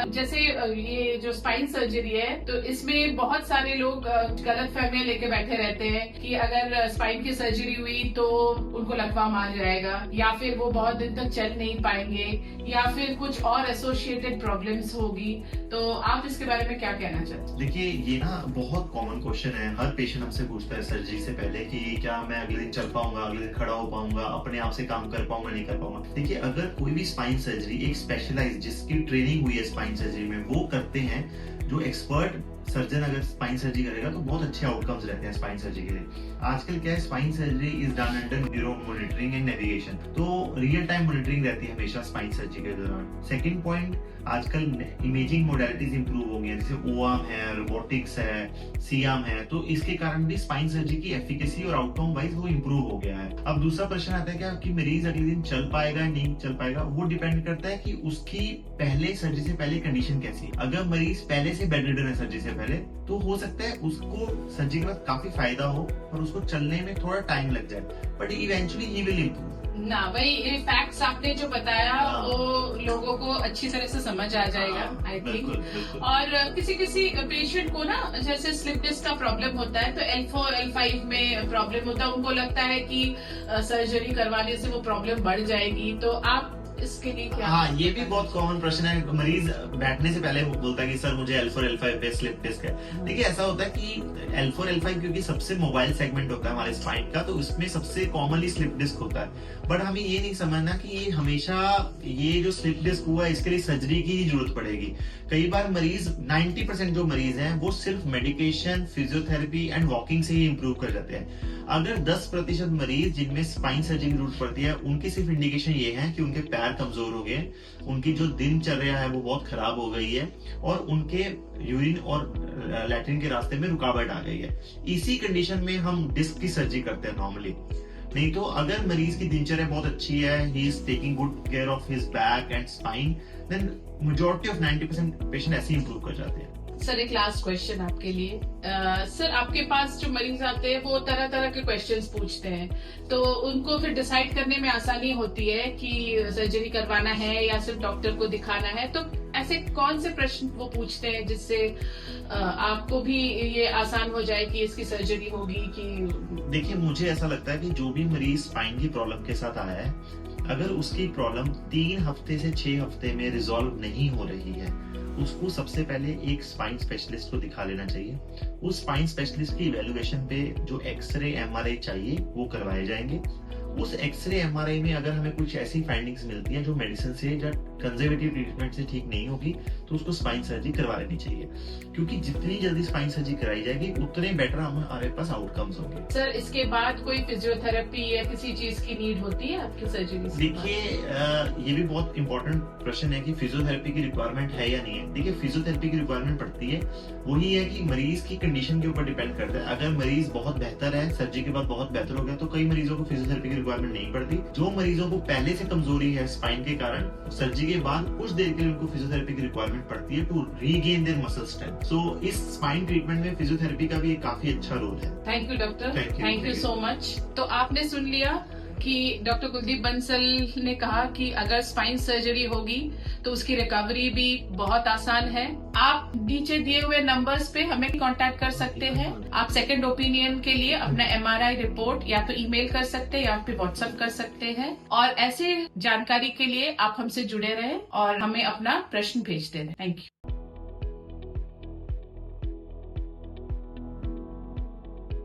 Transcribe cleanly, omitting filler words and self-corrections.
जैसे ये जो स्पाइन सर्जरी है तो इसमें बहुत सारे लोग गलत फहमियां लेके बैठे रहते हैं कि अगर स्पाइन की सर्जरी हुई तो उनको लकवा मार जाएगा, या फिर वो बहुत दिन तक चल नहीं पाएंगे, या फिर कुछ और एसोसिएटेड प्रॉब्लम्स होगी। तो आप इसके बारे में क्या कहना चाहते हैं? देखिए, ये ना बहुत कॉमन क्वेश्चन है। हर पेशेंट हमसे पूछता है सर्जरी से पहले कि क्या मैं अगले दिन चल पाऊंगा, अगले दिन खड़ा हो पाऊंगा, अपने आप से काम कर पाऊंगा, नहीं कर पाऊंगा। देखिए, अगर कोई भी स्पाइन सर्जरी एक स्पेशलाइज जिसकी ट्रेनिंग हुई है स्पाइन सर्जरी में वो करते हैं, जो एक्सपर्ट सर्जन अगर स्पाइन सर्जरी करेगा तो बहुत अच्छे आउटकम्स रहते हैं स्पाइन सर्जरी के लिए। आजकल क्या है, spine surgery is done under neuro monitoring and navigation, तो रियल टाइम मॉनिटरिंग रहती है हमेशा स्पाइन सर्जरी के दौरान। सेकंड पॉइंट, आजकल इमेजिंग मोडालिटीज इंप्रूव हो गई हैं, जैसे ओआर्म है, रोबोटिक्स है, सीआर्म है, तो इसके कारण भी स्पाइन सर्जरी की एफिकेसी और आउटकम वाइज वो इंप्रूव हो गया है। अब दूसरा प्रश्न आता है क्या कि मरीज अगले दिन चल पाएगा या नहीं चल पाएगा, वो डिपेंड करता है कि उसकी पहले सर्जरी से पहले कंडीशन कैसी है। अगर मरीज पहले से बेड रिडन है सर्जरी से पहले, तो हो सकता है उसको सर्जरी के बाद काफी फायदा हो और उसको चलने में थोड़ा टाइम लग जाए, but eventually he will improve ना। वही फैक्ट्स आपने जो बताया वो लोगों को अच्छी तरह से समझ आ जाएगा, आई थिंक। और किसी किसी पेशेंट को ना जैसे स्लिप डिस्क का प्रॉब्लम होता है, तो L4 L5 में प्रॉब्लम होता है, उनको लगता है कि सर्जरी करवाने से वो प्रॉब्लम बढ़ जाएगी। तो आप इसके लिए क्या? हाँ, ये भी बहुत कॉमन प्रश्न है। मरीज बैठने से पहले बोलता है कि सर मुझे L4 L5 pay slip disc है। देखिए, ऐसा होता है कि L4 L5 क्योंकि सबसे मोबाइल सेगमेंट होता है हमारे स्पाइन का, तो उसमें सबसे कॉमनली स्लिप डिस्क होता है। बट हमें ये नहीं समझना कि ये हमेशा ये जो स्लिप डिस्क हुआ है इसके लिए सर्जरी की ही जरूरत पड़ेगी। कई बार मरीज 90% जो मरीज हैं वो सिर्फ मेडिकेशन, फिजियोथेरेपी एंड वॉकिंग से ही इंप्रूव कर जाते हैं। अगर 10% मरीज जिनमें स्पाइन सर्जरी की जरूरत पड़ती है, उनकी सिर्फ इंडिकेशन ये है कि उनके पैर कमजोर हो गए, उनकी जो दिनचर्या है वो बहुत खराब हो गई है और उनके यूरिन और लैट्रिन के रास्ते में रुकावट आ गई है, इसी कंडीशन में हम डिस्क की सर्जरी करते हैं नॉर्मली। नहीं तो अगर मरीज की दिनचर्या बहुत अच्छी है, he is taking good care of his back and spine, then majority of 90% patient ऐसे इंप्रूव कर जाते हैं। सर, एक लास्ट क्वेश्चन आपके लिए। सर, आपके पास जो मरीज आते हैं वो तरह तरह के क्वेश्चंस पूछते हैं, तो उनको फिर डिसाइड करने में आसानी होती है कि सर्जरी करवाना है या सिर्फ डॉक्टर को दिखाना है। तो ऐसे कौन से प्रश्न वो पूछते हैं जिससे आपको भी ये आसान हो जाए कि इसकी सर्जरी होगी कि? देखिए, मुझे ऐसा लगता है कि जो भी मरीज स्पाइन की प्रॉब्लम के साथ आया है, अगर उसकी प्रॉब्लम 3 हफ्ते से 6 हफ्ते में रिजॉल्व नहीं हो रही है, उसको सबसे पहले एक स्पाइन स्पेशलिस्ट को दिखा लेना चाहिए। उस स्पाइन स्पेशलिस्ट की इवैल्यूएशन पे जो एक्सरे एमआरआई चाहिए वो करवाए जाएंगे। उस एक्सरे एमआरआई में अगर हमें कुछ ऐसी फाइंडिंग्स मिलती हैं जो मेडिसिन से या कंजर्वेटिव ट्रीटमेंट से ठीक नहीं होगी, तो उसको स्पाइन सर्जरी करवा लेनी चाहिए, क्योंकि जितनी जल्दी स्पाइन सर्जरी कराई जाएगी उतने बेटर हमारे पास आउटकम्स होंगे। सर, इसके बाद कोई फिजियोथेरेपी या किसी चीज की नीड होती है आपकी सर्जरी से? देखिए, ये भी बहुत इंपॉर्टेंट प्रश्न है कि फिजियोथेरेपी की रिक्वायरमेंट है या नहीं है। देखिए, फिजियोथेरेपी की रिक्वायरमेंट पड़ती है, वही है कि मरीज की कंडीशन के ऊपर डिपेंड करता है। अगर मरीज बहुत बेहतर है, सर्जरी के बाद बहुत बेहतर हो गया, तो कई मरीजों को फिजियोथेरेपी की रिक्वायरमेंट नहीं पड़ती। जो मरीजों को पहले से कमजोरी है स्पाइन के कारण, सर्जरी के बाद कुछ देर के लिए उनको फिजियोथेरेपी की रिक्वायरमेंट पड़ती है to regain their muscle strength. So इस स्पाइन ट्रीटमेंट में फिजियोथेरेपी का भी एक काफी अच्छा रोल है। Thank you doctor, thank you so much. तो आपने सुन लिया कि डॉक्टर कुलदीप बंसल ने कहा कि अगर स्पाइन सर्जरी होगी तो उसकी रिकवरी भी बहुत आसान है। आप नीचे दिए हुए नंबर्स पे हमें कांटेक्ट कर सकते हैं। आप सेकंड ओपिनियन के लिए अपना एमआरआई रिपोर्ट या तो ईमेल कर सकते हैं या फिर व्हाट्सएप कर सकते हैं। और ऐसे जानकारी के लिए आप हमसे जुड़े रहें और हमें अपना प्रश्न भेजते रहें। Thank you.